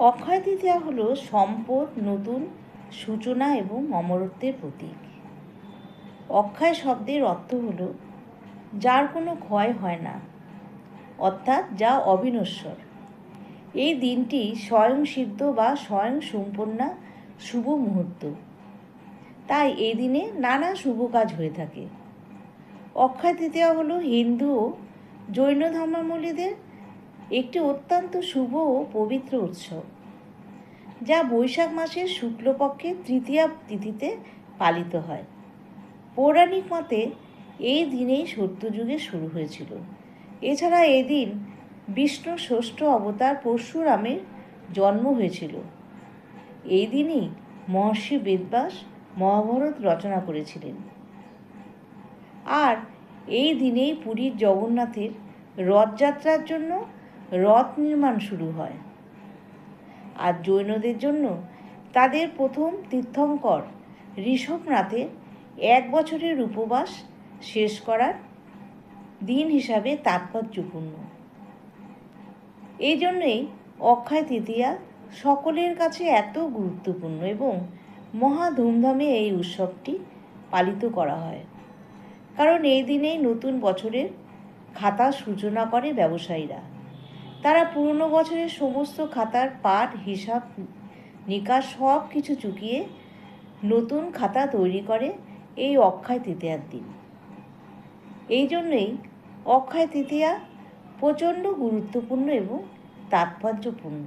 অক্ষয় তৃতীয়া হলো সম্পদ, নতুন সূচনা এবং অমরত্বের প্রতীক। অক্ষয় শব্দের অর্থ হলো যার কোনো ক্ষয় হয় না, অর্থাৎ যা অবিনশ্বর। এই দিনটি স্বয়ংসিদ্ধ বা স্বয়ং সম্পন্না শুভ মুহূর্ত, তাই এই দিনে নানা শুভ কাজ হয়ে থাকে। অক্ষয় তৃতীয়া হলো হিন্দু ও জৈন ধর্মাবলম্বীদের একটি অত্যন্ত শুভ ও পবিত্র উৎসব, যা বৈশাখ মাসের শুক্লপক্ষের তৃতীয়া তিথিতে পালিত হয়। পৌরাণিক মতে এই দিনেই সত্যযুগের শুরু হয়েছিল। এছাড়া এই দিন বিষ্ণুর ষষ্ঠ অবতার পরশুরামের জন্ম হয়েছিল। এই দিনই মহর্ষি বেদব্যাস মহাভারত রচনা করেছিলেন। আর এই দিনেই পুরীর জগন্নাথের রথযাত্রার জন্য রথ নির্মাণ শুরু হয়। আর জৈনদের জন্য তাদের প্রথম তীর্থঙ্কর ঋষভনাথের 1 বছরের উপবাস শেষ করার দিন হিসাবে তাৎপর্যপূর্ণ। এই জন্যেই অক্ষয় তৃতীয়া সকলের কাছে এত গুরুত্বপূর্ণ এবং মহা ধুমধামে এই উৎসবটি পালিত করা হয়। কারণ এই দিনেই নতুন বছরের খাতা সূচনা করে ব্যবসায়ীরা। তারা পুরনো বছরের সমস্ত খাতার পাঠ, হিসাব নিকাশ সব কিছু চুকিয়ে নতুন খাতা তৈরি করে এই অক্ষয় তৃতীয়ার দিন। এই জন্যেই অক্ষয় তৃতীয়া প্রচণ্ড গুরুত্বপূর্ণ এবং তাৎপর্যপূর্ণ।